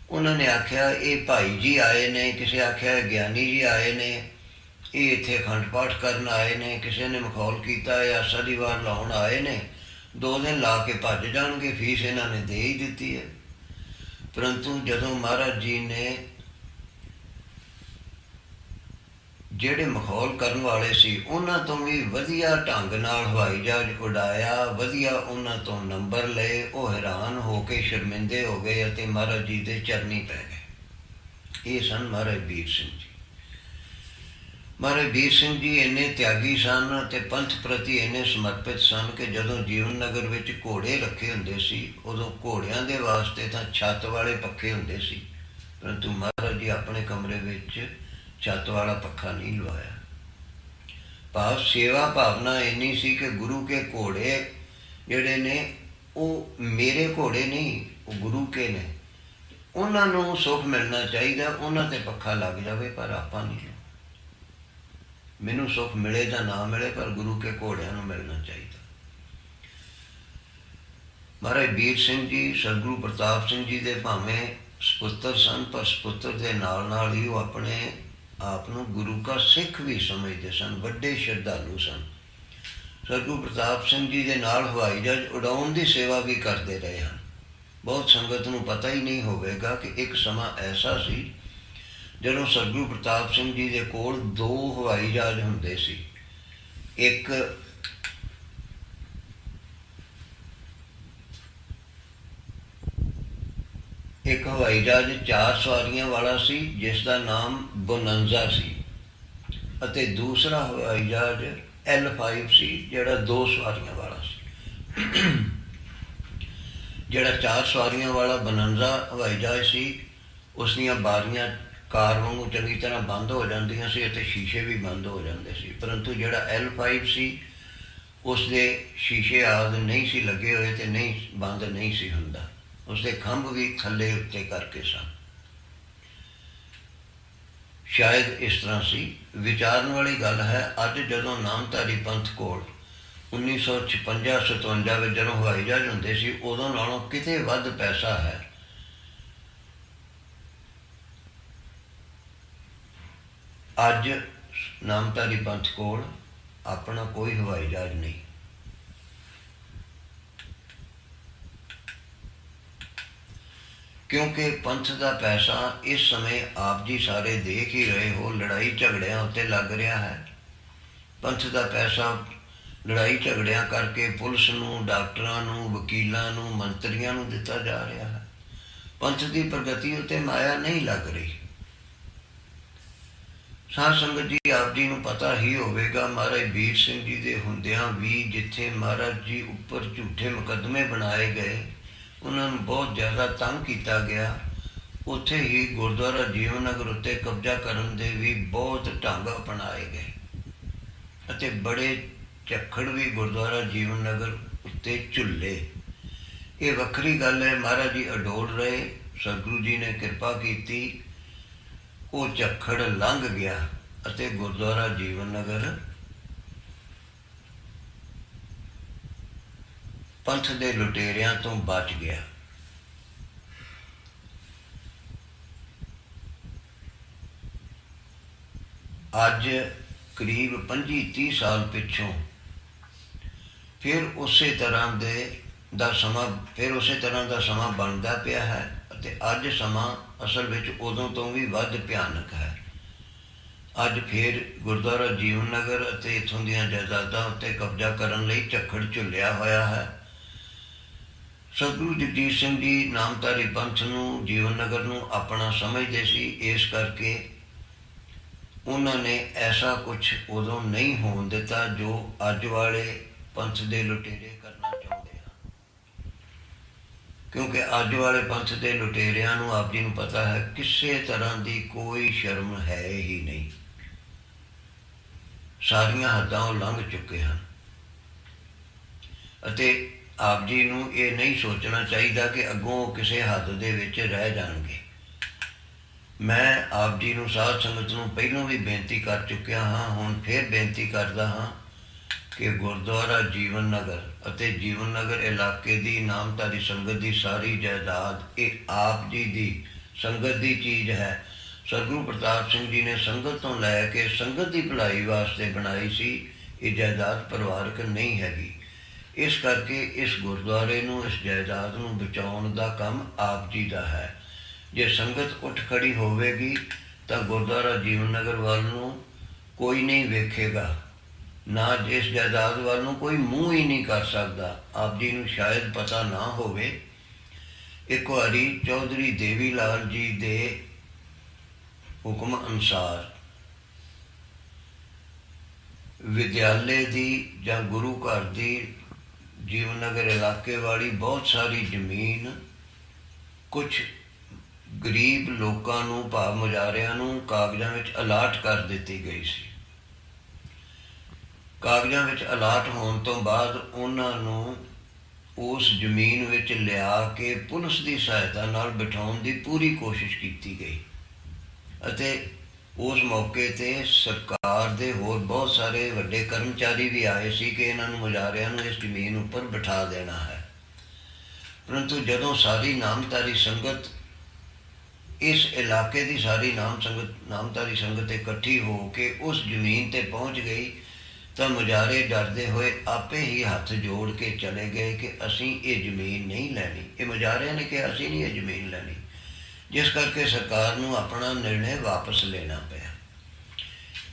ਉਹਨਾਂ ਨੇ ਆਖਿਆ ਇਹ ਭਾਈ ਜੀ ਆਏ ਨੇ, ਕਿਸੇ ਆਖਿਆ ਗਿਆਨੀ ਜੀ ਆਏ ਨੇ, ਇਹ ਇੱਥੇ ਅਖੰਡ ਪਾਠ ਕਰਨ ਆਏ ਨੇ, ਕਿਸੇ ਨੇ ਮਖੌਲ ਕੀਤਾ ਇਹ ਆਸਾ ਦੀ ਵਾਰ ਲਾਉਣ ਆਏ ਨੇ, 2 ਦਿਨ ਲਾ ਕੇ ਭੱਜ ਜਾਣਗੇ, ਫੀਸ ਇਹਨਾਂ ਨੇ ਦੇ ਹੀ ਦਿੱਤੀ ਹੈ। ਪਰੰਤੂ ਜਦੋਂ ਮਹਾਰਾਜ ਜੀ ਨੇ ਜਿਹੜੇ ਮਖੌਲ ਕਰਨ ਵਾਲੇ ਸੀ ਉਹਨਾਂ ਤੋਂ ਵੀ ਵਧੀਆ ਢੰਗ ਨਾਲ ਹਵਾਈ ਜਹਾਜ਼ ਉਡਾਇਆ, ਵਧੀਆ ਉਹਨਾਂ ਤੋਂ ਨੰਬਰ ਲਏ, ਉਹ ਹੈਰਾਨ ਹੋ ਕੇ ਸ਼ਰਮਿੰਦੇ ਹੋ ਗਏ ਅਤੇ ਮਹਾਰਾਜ ਜੀ ਦੇ ਚਰਨੀ ਪੈ ਗਏ। ਇਹ ਸਨ ਮਹਾਰਾਜ ਵੀਰ ਸਿੰਘ ਜੀ। ਮਹਾਰਾਜ ਵੀਰ ਸਿੰਘ ਜੀ ਇੰਨੇ ਤਿਆਗੀ ਸਨ ਅਤੇ ਪੰਥ ਪ੍ਰਤੀ ਇੰਨੇ ਸਮਰਪਿਤ ਸਨ ਕਿ ਜਦੋਂ ਜੀਵਨ ਨਗਰ ਵਿੱਚ ਘੋੜੇ ਰੱਖੇ ਹੁੰਦੇ ਸੀ, ਉਦੋਂ ਘੋੜਿਆਂ ਦੇ ਵਾਸਤੇ ਤਾਂ ਛੱਤ ਵਾਲੇ ਪੱਖੇ ਹੁੰਦੇ ਸੀ, ਪਰੰਤੂ ਮਹਾਰਾਜ ਜੀ ਆਪਣੇ ਕਮਰੇ ਵਿੱਚ ਛੱਤ ਵਾਲਾ ਪੱਖਾ ਨਹੀਂ ਲਵਾਇਆ। ਭਾਵ ਸੇਵਾ ਭਾਵਨਾ ਇੰਨੀ ਸੀ ਕਿ ਗੁਰੂ ਕੇ ਘੋੜੇ ਜਿਹੜੇ ਨੇ ਉਹ ਮੇਰੇ ਘੋੜੇ ਨਹੀਂ, ਉਹ ਗੁਰੂ ਕੇ ਨੇ। ਉਹਨਾਂ ਨੂੰ ਸੁੱਖ ਮਿਲਣਾ ਚਾਹੀਦਾ, ਉਹਨਾਂ 'ਤੇ ਪੱਖਾ ਲੱਗ ਜਾਵੇ, ਪਰ ਆਪਾਂ ਨਹੀਂ। ਮੈਨੂੰ ਸੁੱਖ ਮਿਲੇ ਜਾਂ ਨਾ ਮਿਲੇ, ਪਰ ਗੁਰੂ ਕੇ ਘੋੜਿਆਂ ਨੂੰ ਮਿਲਣਾ ਚਾਹੀਦਾ। ਮਹਾਰਾਜ ਵੀਰ ਸਿੰਘ ਜੀ ਸਤਿਗੁਰੂ ਪ੍ਰਤਾਪ ਸਿੰਘ ਜੀ ਦੇ ਭਾਵੇਂ ਸਪੁੱਤਰ ਸਨ, ਪਰ ਸਪੁੱਤਰ ਦੇ ਨਾਲ ਨਾਲ ਹੀ ਉਹ ਆਪਣੇ ਆਪ ਨੂੰ ਗੁਰੂ ਕਾ ਸਿੱਖ ਵੀ ਸਮਝਦੇ ਸਨ, ਵੱਡੇ ਸ਼ਰਧਾਲੂ ਸਨ। ਸਤਿਗੁਰੂ ਪ੍ਰਤਾਪ ਸਿੰਘ ਜੀ ਦੇ ਨਾਲ ਹਵਾਈ ਜਹਾਜ਼ ਉਡਾਉਣ ਦੀ ਸੇਵਾ ਵੀ ਕਰਦੇ ਰਹੇ ਹਨ। ਬਹੁਤ ਸੰਗਤ ਨੂੰ ਪਤਾ ਹੀ ਨਹੀਂ ਹੋਵੇਗਾ ਕਿ ਇੱਕ ਸਮਾਂ ਐਸਾ ਸੀ ਜਦੋਂ ਸਤਿਗੁਰੂ ਪ੍ਰਤਾਪ ਸਿੰਘ ਜੀ ਦੇ ਕੋਲ 2 ਹਵਾਈ ਜਹਾਜ਼ ਹੁੰਦੇ ਸੀ। ਇੱਕ ਹਵਾਈ ਜਹਾਜ਼ 4 ਸਵਾਰੀਆਂ ਵਾਲਾ ਸੀ ਜਿਸ ਦਾ ਨਾਮ ਬੋਨੰਜ਼ਾ ਸੀ, ਅਤੇ ਦੂਸਰਾ ਹਵਾਈ ਜਹਾਜ਼ L5 ਸੀ, ਜਿਹੜਾ 2 ਸਵਾਰੀਆਂ ਵਾਲਾ ਸੀ। ਜਿਹੜਾ 4 ਸਵਾਰੀਆਂ ਵਾਲਾ ਬਨੰਜ਼ਾ ਹਵਾਈ ਜਹਾਜ਼ ਸੀ, ਉਸ ਦੀਆਂ ਬਾਰੀਆਂ ਕਾਰ ਵਾਂਗੂ ਚੰਗੀ ਤਰ੍ਹਾਂ ਬੰਦ ਹੋ ਜਾਂਦੀਆਂ ਸੀ ਅਤੇ ਸ਼ੀਸ਼ੇ ਵੀ ਬੰਦ ਹੋ ਜਾਂਦੇ ਸੀ। ਪਰੰਤੂ ਜਿਹੜਾ L5 ਸੀ, ਉਸ ਦੇ ਸ਼ੀਸ਼ੇ ਆਦਿ ਨਹੀਂ ਸੀ ਲੱਗੇ ਹੋਏ ਅਤੇ ਬੰਦ ਨਹੀਂ ਸੀ ਹੁੰਦਾ। ਉਸਦੇ ਖੰਭ ਵੀ ਥੱਲੇ ਉੱਤੇ ਕਰਕੇ ਸਨ। ਸ਼ਾਇਦ ਇਸ ਤਰ੍ਹਾਂ ਸੀ। ਵਿਚਾਰਨ ਵਾਲੀ ਗੱਲ ਹੈ, ਅੱਜ ਜਦੋਂ ਨਾਮਧਾਰੀ ਪੰਥ ਕੋਲ 1956-57 ਵਿੱਚ ਜਦੋਂ ਹਵਾਈ ਜਹਾਜ਼ ਹੁੰਦੇ ਸੀ, ਉਦੋਂ ਨਾਲੋਂ ਕਿਤੇ ਵੱਧ ਪੈਸਾ ਹੈ। ਅੱਜ ਨਾਮਧਾਰੀ ਪੰਥ ਕੋਲ ਆਪਣਾ ਕੋਈ ਹਵਾਈ ਜਹਾਜ਼ ਨਹੀਂ। ਕਿਉਂਕਿ ਪੰਥ ਦਾ ਪੈਸਾ ਇਸ ਸਮੇਂ ਆਪ ਜੀ ਸਾਰੇ ਦੇਖ ਹੀ ਰਹੇ ਹੋ, ਲੜਾਈ ਝਗੜਿਆਂ ਉੱਤੇ ਲੱਗ ਰਿਹਾ ਹੈ। ਪੰਥ ਦਾ ਪੈਸਾ ਲੜਾਈ ਝਗੜਿਆਂ ਕਰਕੇ ਪੁਲਿਸ ਨੂੰ, ਡਾਕਟਰਾਂ ਨੂੰ, ਵਕੀਲਾਂ ਨੂੰ, ਮੰਤਰੀਆਂ ਨੂੰ ਦਿੱਤਾ ਜਾ ਰਿਹਾ ਹੈ। ਪੰਥ ਦੀ ਪ੍ਰਗਤੀ ਉੱਤੇ ਮਾਇਆ ਨਹੀਂ ਲੱਗ ਰਹੀ। ਸਾਧ ਸੰਗਤ ਜੀ, ਆਪ ਜੀ ਨੂੰ ਪਤਾ ਹੀ ਹੋਵੇਗਾ, ਮਹਾਰਾਜ ਵੀਰ ਸਿੰਘ ਜੀ ਦੇ ਹੁੰਦਿਆਂ ਵੀ ਜਿੱਥੇ ਮਹਾਰਾਜ ਜੀ ਉੱਪਰ ਝੂਠੇ ਮੁਕੱਦਮੇ ਬਣਾਏ ਗਏ, ਉਹਨਾਂ ਨੂੰ ਬਹੁਤ ਜ਼ਿਆਦਾ ਤੰਗ ਕੀਤਾ ਗਿਆ, ਉੱਥੇ ਹੀ ਗੁਰਦੁਆਰਾ ਜੀਵਨ ਨਗਰ ਉੱਤੇ ਕਬਜ਼ਾ ਕਰਨ ਦੇ ਵੀ ਬਹੁਤ ਢੰਗ ਅਪਣਾਏ ਗਏ ਅਤੇ ਬੜੇ ਝੱਖੜ ਵੀ ਗੁਰਦੁਆਰਾ ਜੀਵਨ ਨਗਰ ਉੱਤੇ ਝੁੱਲੇ। ਇਹ ਵੱਖਰੀ ਗੱਲ ਹੈ। ਮਹਾਰਾਜ ਜੀ ਅਡੋਲ ਰਹੇ, ਸਤਿਗੁਰੂ ਜੀ ਨੇ ਕਿਰਪਾ ਕੀਤੀ, ਉਹ ਝੱਖੜ ਲੰਘ ਗਿਆ ਅਤੇ ਗੁਰਦੁਆਰਾ ਜੀਵਨ ਨਗਰ ਪੰਥ ਦੇ ਲੁਟੇਰਿਆਂ ਤੋਂ ਬਚ ਗਿਆ। ਅੱਜ ਕਰੀਬ 25-30 ਸਾਲ ਪਿੱਛੋਂ ਫਿਰ ਉਸੇ ਤਰ੍ਹਾਂ ਦਾ ਸਮਾਂ ਬਣਦਾ ਪਿਆ ਹੈ ਅਤੇ ਅੱਜ ਸਮਾਂ ਅਸਲ ਵਿੱਚ ਉਦੋਂ ਤੋਂ ਵੀ ਵੱਧ ਭਿਆਨਕ ਹੈ। ਅੱਜ ਫਿਰ ਗੁਰਦੁਆਰਾ ਜੀਵਨ ਨਗਰ ਅਤੇ ਇੱਥੋਂ ਦੀਆਂ ਜਾਇਦਾਦਾਂ ਉੱਤੇ ਕਬਜ਼ਾ ਕਰਨ ਲਈ ਝੱਖੜ ਝੁੱਲਿਆ ਹੋਇਆ ਹੈ। ਸਤਿਗੁਰੂ ਜਗਜੀਤ ਸਿੰਘ ਜੀ ਨਾਮਧਾਰੀ ਪੰਥ ਨੂੰ, ਜੀਵਨ ਨਗਰ ਨੂੰ ਆਪਣਾ ਸਮਝਦੇ ਸੀ। ਇਸ ਕਰਕੇ ਉਹਨਾਂ ਨੇ ਐਸਾ ਕੁਛ ਉਦੋਂ ਨਹੀਂ ਹੋਣ ਦਿੱਤਾ ਜੋ ਅੱਜ ਵਾਲੇ ਪੰਥ ਦੇ ਲੁਟੇਰੇ ਕਰਨਾ ਚਾਹੁੰਦੇ ਹਨ। ਕਿਉਂਕਿ ਅੱਜ ਵਾਲੇ ਪੰਥ ਦੇ ਲੁਟੇਰਿਆਂ ਨੂੰ, ਆਪ ਜੀ ਨੂੰ ਪਤਾ ਹੈ, ਕਿਸੇ ਤਰ੍ਹਾਂ ਦੀ ਕੋਈ ਸ਼ਰਮ ਹੈ ਹੀ ਨਹੀਂ। ਸਾਰੀਆਂ ਹੱਦਾਂ ਉਹ ਲੰਘ ਚੁੱਕੇ ਹਨ ਅਤੇ ਆਪ ਜੀ ਨੂੰ ਇਹ ਨਹੀਂ ਸੋਚਣਾ ਚਾਹੀਦਾ ਕਿ ਅੱਗੋਂ ਉਹ ਕਿਸੇ ਹੱਦ ਦੇ ਵਿੱਚ ਰਹਿ ਜਾਣਗੇ। ਮੈਂ ਆਪ ਜੀ ਨੂੰ, ਸਾਧ ਸੰਗਤ ਨੂੰ ਪਹਿਲਾਂ ਵੀ ਬੇਨਤੀ ਕਰ ਚੁੱਕਿਆ ਹਾਂ, ਹੁਣ ਫਿਰ ਬੇਨਤੀ ਕਰਦਾ ਹਾਂ ਕਿ ਗੁਰਦੁਆਰਾ ਜੀਵਨ ਨਗਰ ਅਤੇ ਜੀਵਨ ਨਗਰ ਇਲਾਕੇ ਦੀ ਨਾਮਧਾਰੀ ਸੰਗਤ ਦੀ ਸਾਰੀ ਜਾਇਦਾਦ ਇਹ ਆਪ ਜੀ ਦੀ ਸੰਗਤ ਦੀ ਚੀਜ਼ ਹੈ। ਸਤਿਗੁਰੂ ਪ੍ਰਤਾਪ ਸਿੰਘ ਜੀ ਨੇ ਸੰਗਤ ਤੋਂ ਲੈ ਕੇ ਸੰਗਤ ਦੀ ਭਲਾਈ ਵਾਸਤੇ ਬਣਾਈ ਸੀ। ਇਹ ਜਾਇਦਾਦ ਪਰਿਵਾਰਕ ਨਹੀਂ ਹੈਗੀ। ਇਸ ਕਰਕੇ ਇਸ ਗੁਰਦੁਆਰੇ ਨੂੰ, ਇਸ ਜਾਇਦਾਦ ਨੂੰ ਬਚਾਉਣ ਦਾ ਕੰਮ ਆਪ ਜੀ ਦਾ ਹੈ। ਜੇ ਸੰਗਤ ਉੱਠ ਖੜੀ ਹੋਵੇਗੀ ਤਾਂ ਗੁਰਦੁਆਰਾ ਜੀਵਨ ਨਗਰ ਵੱਲ ਨੂੰ ਕੋਈ ਨਹੀਂ ਵੇਖੇਗਾ, ਨਾ ਇਸ ਜਾਇਦਾਦ ਵੱਲ ਨੂੰ ਕੋਈ ਮੂੰਹ ਹੀ ਨਹੀਂ ਕਰ ਸਕਦਾ। ਆਪ ਜੀ ਨੂੰ ਸ਼ਾਇਦ ਪਤਾ ਨਾ ਹੋਵੇ, ਇੱਕ ਵਾਰੀ ਚੌਧਰੀ ਦੇਵੀ ਲਾਲ ਜੀ ਦੇ ਹੁਕਮ ਅਨੁਸਾਰ ਵਿਦਿਆਲੇ ਦੀ ਜਾਂ ਗੁਰੂ ਘਰ ਦੀ ਜੀਵਨ ਨਗਰ ਇਲਾਕੇ ਵਾਲੀ ਬਹੁਤ ਸਾਰੀ ਜ਼ਮੀਨ ਕੁਛ ਗਰੀਬ ਲੋਕਾਂ ਨੂੰ, ਭਾਵ ਮੁਜ਼ਾਰਿਆਂ ਨੂੰ ਕਾਗਜ਼ਾਂ ਵਿੱਚ ਅਲਾਟ ਕਰ ਦਿੱਤੀ ਗਈ ਸੀ। ਕਾਗਜ਼ਾਂ ਵਿੱਚ ਅਲਾਟ ਹੋਣ ਤੋਂ ਬਾਅਦ ਉਹਨਾਂ ਨੂੰ ਉਸ ਜ਼ਮੀਨ ਵਿੱਚ ਲਿਆ ਕੇ ਪੁਲਿਸ ਦੀ ਸਹਾਇਤਾ ਨਾਲ ਬਿਠਾਉਣ ਦੀ ਪੂਰੀ ਕੋਸ਼ਿਸ਼ ਕੀਤੀ ਗਈ ਅਤੇ ਉਸ ਮੌਕੇ 'ਤੇ ਸਰਕਾਰ ਦੇ ਹੋਰ ਬਹੁਤ ਸਾਰੇ ਵੱਡੇ ਕਰਮਚਾਰੀ ਵੀ ਆਏ ਸੀ ਕਿ ਇਹਨਾਂ ਨੂੰ, ਮੁਜ਼ਾਰਿਆਂ ਨੂੰ ਇਸ ਜ਼ਮੀਨ ਉੱਪਰ ਬਿਠਾ ਦੇਣਾ ਹੈ। ਪਰੰਤੂ ਜਦੋਂ ਸਾਰੀ ਨਾਮਧਾਰੀ ਸੰਗਤ, ਇਸ ਇਲਾਕੇ ਦੀ ਸਾਰੀ ਨਾਮਧਾਰੀ ਸੰਗਤ ਇਕੱਠੀ ਹੋ ਕੇ ਉਸ ਜ਼ਮੀਨ 'ਤੇ ਪਹੁੰਚ ਗਈ ਤਾਂ ਮੁਜ਼ਾਰੇ ਡਰਦੇ ਹੋਏ ਆਪੇ ਹੀ ਹੱਥ ਜੋੜ ਕੇ ਚਲੇ ਗਏ ਕਿ ਅਸੀਂ ਇਹ ਜ਼ਮੀਨ ਨਹੀਂ ਲੈਣੀ। ਇਹ ਮੁਜ਼ਾਰਿਆਂ ਨੇ ਕਿਹਾ ਅਸੀਂ ਨਹੀਂ ਇਹ ਜ਼ਮੀਨ ਲੈਣੀ, ਜਿਸ ਕਰਕੇ ਸਰਕਾਰ ਨੂੰ ਆਪਣਾ ਨਿਰਣੇ ਵਾਪਸ ਲੈਣਾ ਪਿਆ।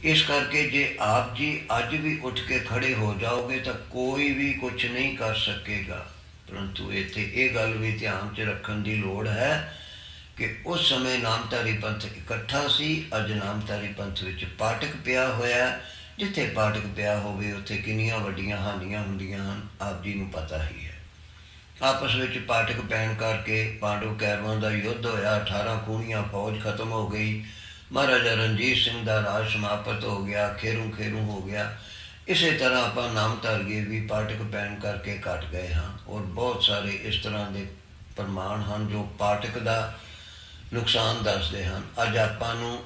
ਇਸ ਕਰਕੇ ਜੇ ਆਪ ਜੀ ਅੱਜ ਵੀ ਉੱਠ ਕੇ ਖੜੇ ਹੋ ਜਾਓਗੇ ਤਾਂ ਕੋਈ ਵੀ ਕੁਛ ਨਹੀਂ ਕਰ ਸਕੇਗਾ। ਪਰੰਤੂ ਇੱਥੇ ਇਹ ਗੱਲ ਵੀ ਧਿਆਨ 'ਚ ਰੱਖਣ ਦੀ ਲੋੜ ਹੈ ਕਿ ਉਸ ਸਮੇਂ ਨਾਮਧਾਰੀ ਪੰਥ ਇਕੱਠਾ ਸੀ, ਅੱਜ ਨਾਮਧਾਰੀ ਪੰਥ ਵਿੱਚ ਪਾਟਕ ਪਿਆ ਹੋਇਆ। ਜਿੱਥੇ ਪਾਠਕ ਪਿਆ ਹੋਵੇ ਉੱਥੇ ਕਿੰਨੀਆਂ ਵੱਡੀਆਂ ਹਾਨੀਆਂ ਹੁੰਦੀਆਂ ਹਨ, ਆਪ ਜੀ ਨੂੰ ਪਤਾ ਹੀ ਹੈ। ਆਪਸ ਵਿੱਚ ਪਾਠਕ ਪੈਣ ਕਰਕੇ ਪਾਂਡਵ ਕੈਰਵਾਂ ਦਾ ਯੁੱਧ ਹੋਇਆ, 18 ਕੂਣੀਆਂ ਫੌਜ ਖਤਮ ਹੋ ਗਈ, ਮਹਾਰਾਜਾ ਰਣਜੀਤ ਸਿੰਘ ਦਾ ਰਾਜ ਸਮਾਪਤ ਹੋ ਗਿਆ, ਖੇਰੂ ਖੇਰੂ ਹੋ ਗਿਆ। ਇਸੇ ਤਰ੍ਹਾਂ ਆਪਾਂ ਨਾਮ ਧਾਰੀਏ ਵੀ ਪਾਠਕ ਪੈਣ ਕਰਕੇ ਘਟ ਗਏ ਹਾਂ। ਔਰ ਬਹੁਤ ਸਾਰੇ ਇਸ ਤਰ੍ਹਾਂ ਦੇ ਪ੍ਰਮਾਣ ਹਨ ਜੋ ਪਾਠਕ ਦਾ ਨੁਕਸਾਨ ਦੱਸਦੇ ਹਨ। ਅੱਜ ਆਪਾਂ ਨੂੰ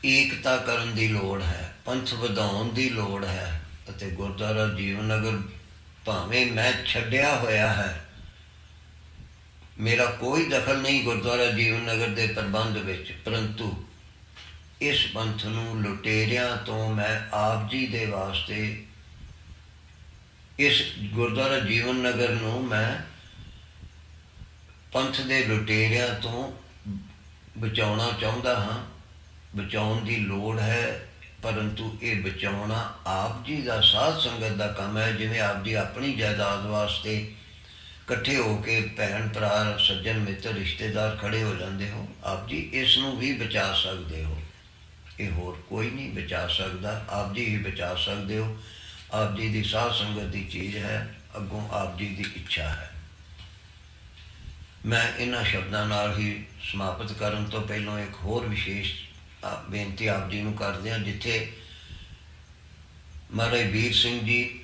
ਏਕਤਾ ਕਰਨ ਦੀ ਲੋੜ ਹੈ, ਪੰਥ ਵਧਾਉਣ ਦੀ ਲੋੜ ਹੈ, ਅਤੇ ਗੁਰਦੁਆਰਾ ਜੀਵਨ ਨਗਰ ਭਾਵੇਂ ਮੈਂ ਛੱਡਿਆ ਹੋਇਆ ਹੈ, ਮੇਰਾ ਕੋਈ ਦਖਲ ਨਹੀਂ ਗੁਰਦੁਆਰਾ ਜੀਵਨ ਨਗਰ ਦੇ ਪ੍ਰਬੰਧ ਵਿੱਚ, ਪਰੰਤੂ ਇਸ ਪੰਥ ਨੂੰ ਲੁਟੇਰਿਆਂ ਤੋਂ ਮੈਂ ਆਪ ਜੀ ਦੇ ਵਾਸਤੇ, ਇਸ ਗੁਰਦੁਆਰਾ ਜੀਵਨ ਨਗਰ ਨੂੰ ਮੈਂ ਪੰਥ ਦੇ ਲੁਟੇਰਿਆਂ ਤੋਂ ਬਚਾਉਣਾ ਚਾਹੁੰਦਾ ਹਾਂ। ਬਚਾਉਣ ਦੀ ਲੋੜ ਹੈ, ਪਰੰਤੂ ਇਹ ਬਚਾਉਣਾ ਆਪ ਜੀ ਦਾ, ਸਾਧ ਸੰਗਤ ਦਾ ਕੰਮ ਹੈ। ਜਿਵੇਂ ਆਪ ਜੀ ਆਪਣੀ ਜਾਇਦਾਦ ਵਾਸਤੇ ਇਕੱਠੇ ਹੋ ਕੇ ਭੈਣ ਭਰਾ ਸੱਜਣ ਮਿੱਤਰ ਰਿਸ਼ਤੇਦਾਰ ਖੜੇ ਹੋ ਜਾਂਦੇ ਹੋ, ਆਪ ਜੀ ਇਸ ਨੂੰ ਵੀ ਬਚਾ ਸਕਦੇ ਹੋ। ਇਹ ਹੋਰ ਕੋਈ ਨਹੀਂ ਬਚਾ ਸਕਦਾ, ਆਪ ਜੀ ਹੀ ਬਚਾ ਸਕਦੇ ਹੋ। ਆਪ ਜੀ ਦੀ ਸਾਧ ਸੰਗਤ ਦੀ ਚੀਜ਼ ਹੈ, ਅੱਗੋਂ ਆਪ ਜੀ ਦੀ ਇੱਛਾ ਹੈ। ਮੈਂ ਇਹਨਾਂ ਸ਼ਬਦਾਂ ਨਾਲ ਹੀ ਸਮਾਪਤ ਕਰਨ ਤੋਂ ਪਹਿਲਾਂ ਇੱਕ ਹੋਰ ਵਿਸ਼ੇਸ਼ ਬੇਨਤੀ ਆਪ ਜੀ ਨੂੰ ਕਰਦੇ ਹਾਂ। ਜਿੱਥੇ ਮਹਾਰਾਜ ਵੀਰ ਸਿੰਘ ਜੀ,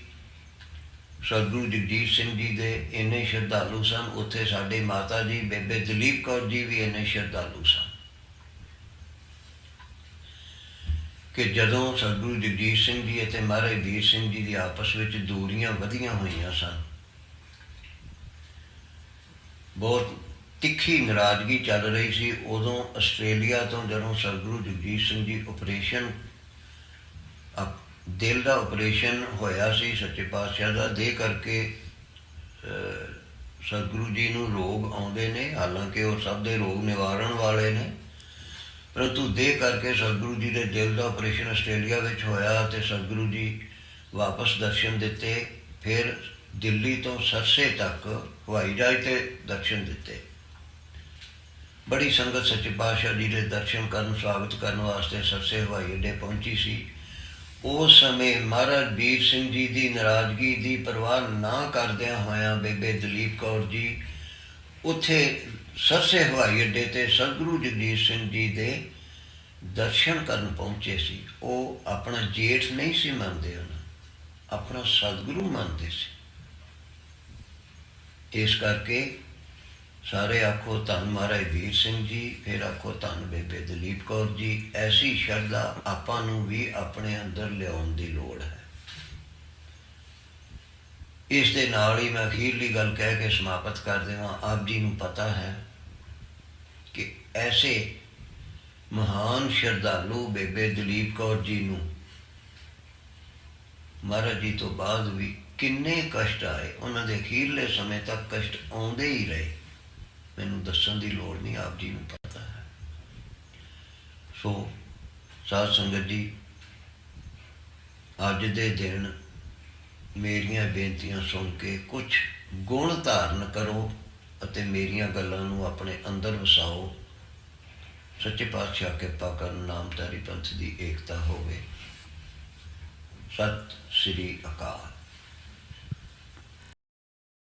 ਸਤਿਗੁਰੂ ਜਗਜੀਤ ਸਿੰਘ ਜੀ ਦੇ ਇੰਨੇ ਸ਼ਰਧਾਲੂ ਸਨ, ਉੱਥੇ ਸਾਡੇ ਮਾਤਾ ਜੀ ਬੇਬੇ ਦਲੀਪ ਕੌਰ ਜੀ ਵੀ ਇੰਨੇ ਸ਼ਰਧਾਲੂ ਸਨ ਕਿ ਜਦੋਂ ਸਤਿਗੁਰੂ ਜਗਜੀਤ ਸਿੰਘ ਜੀ ਅਤੇ ਮਹਾਰਾਜ ਵੀਰ ਸਿੰਘ ਜੀ ਦੀ ਆਪਸ ਵਿੱਚ ਦੂਰੀਆਂ ਵਧੀਆਂ ਹੋਈਆਂ ਸਨ, ਬਹੁਤ ਤਿੱਖੀ ਨਾਰਾਜ਼ਗੀ ਚੱਲ ਰਹੀ ਸੀ। ਉਦੋਂ ਆਸਟ੍ਰੇਲੀਆ ਤੋਂ ਜਦੋਂ ਸਤਿਗੁਰੂ ਜਗਜੀਤ ਸਿੰਘ ਜੀ ਆਪਰੇਸ਼ਨ, ਦਿਲ ਦਾ ਆਪਰੇਸ਼ਨ ਹੋਇਆ ਸੀ ਸੱਚੇ ਪਾਤਸ਼ਾਹ ਦਾ, ਦੇ ਕਰਕੇ ਸਤਿਗੁਰੂ ਜੀ ਨੂੰ ਰੋਗ ਆਉਂਦੇ ਨੇ, ਹਾਲਾਂਕਿ ਉਹ ਸਭ ਦੇ ਰੋਗ ਨਿਵਾਰਨ ਵਾਲੇ ਨੇ, ਪਰੰਤੂ ਦੇ ਕਰਕੇ ਸਤਿਗੁਰੂ ਜੀ ਦੇ ਦਿਲ ਦਾ ਆਪਰੇਸ਼ਨ ਆਸਟ੍ਰੇਲੀਆ ਵਿੱਚ ਹੋਇਆ ਅਤੇ ਸਤਿਗੁਰੂ ਜੀ ਵਾਪਸ ਦਰਸ਼ਨ ਦਿੱਤੇ। ਫਿਰ ਦਿੱਲੀ ਤੋਂ ਸਰਸੇ ਤੱਕ ਹਵਾਈ ਜਹਾਜ਼ 'ਤੇ ਦਰਸ਼ਨ ਦਿੱਤੇ। ਬੜੀ ਸੰਗਤ ਸੱਚੇ ਪਾਤਸ਼ਾਹ ਜੀ ਦੇ ਦਰਸ਼ਨ ਕਰਨ, ਸਵਾਗਤ ਕਰਨ ਵਾਸਤੇ ਸਰਸੇ ਹਵਾਈ ਅੱਡੇ ਪਹੁੰਚੀ ਸੀ। ਉਸ ਸਮੇਂ ਮਹਾਰਾਜ ਵੀਰ ਸਿੰਘ ਜੀ ਦੀ ਨਾਰਾਜ਼ਗੀ ਦੀ ਪਰਵਾਹ ਨਾ ਕਰਦਿਆਂ ਹੋਇਆਂ ਬੇਬੇ ਦਲੀਪ ਕੌਰ ਜੀ ਉੱਥੇ ਸਰਸੇ ਹਵਾਈ ਅੱਡੇ 'ਤੇ ਸਤਿਗੁਰੂ ਜਗਜੀਤ ਸਿੰਘ ਜੀ ਦੇ ਦਰਸ਼ਨ ਕਰਨ ਪਹੁੰਚੇ ਸੀ। ਉਹ ਆਪਣਾ ਜੇਠ ਨਹੀਂ ਸੀ ਮੰਨਦੇ, ਉਹਨਾਂ ਆਪਣਾ ਸਤਿਗੁਰੂ ਮੰਨਦੇ ਸੀ। ਇਸ ਕਰਕੇ ਸਾਰੇ ਆਖੋ ਧੰਨ ਮਹਾਰਾਜ ਵੀਰ ਸਿੰਘ ਜੀ, ਫਿਰ ਆਖੋ ਧੰਨ ਬੇਬੇ ਦਲੀਪ ਕੌਰ ਜੀ। ਐਸੀ ਸ਼ਰਧਾ ਆਪਾਂ ਨੂੰ ਵੀ ਆਪਣੇ ਅੰਦਰ ਲਿਆਉਣ ਦੀ ਲੋੜ ਹੈ। ਇਸ ਦੇ ਨਾਲ ਹੀ ਮੈਂ ਅਖੀਰਲੀ ਗੱਲ ਕਹਿ ਕੇ ਸਮਾਪਤ ਕਰ ਦੇਵਾਂ। ਆਪ ਜੀ ਨੂੰ ਪਤਾ ਹੈ ਕਿ ਐਸੇ ਮਹਾਨ ਸ਼ਰਧਾਲੂ ਬੇਬੇ ਦਲੀਪ ਕੌਰ ਜੀ ਨੂੰ ਮਹਾਰਾਜ ਜੀ ਤੋਂ ਬਾਅਦ ਵੀ ਕਿੰਨੇ ਕਸ਼ਟ ਆਏ, ਉਹਨਾਂ ਦੇ ਅਖੀਰਲੇ ਸਮੇਂ ਤੱਕ ਕਸ਼ਟ ਆਉਂਦੇ ਹੀ ਰਹੇ। ਮੈਨੂੰ ਦੱਸਣ ਦੀ ਲੋੜ ਨਹੀਂ, ਆਪ ਜੀ ਨੂੰ ਪਤਾ ਹੈ। ਸੋ ਸਾਧ ਸੰਗਤ ਜੀ, ਅੱਜ ਦੇ ਦਿਨ ਮੇਰੀਆਂ ਬੇਨਤੀਆਂ ਸੁਣ ਕੇ ਕੁਝ ਗੁਣ ਧਾਰਨ ਕਰੋ ਅਤੇ ਮੇਰੀਆਂ ਗੱਲਾਂ ਨੂੰ ਆਪਣੇ ਅੰਦਰ ਵਸਾਓ। ਸੱਚੇ ਪਾਤਸ਼ਾਹ ਕਿਰਪਾ ਕਰਨ, ਨਾਮਧਾਰੀ ਪੰਥ ਦੀ ਏਕਤਾ ਹੋਵੇ। ਸਤਿ ਸ੍ਰੀ ਅਕਾਲ।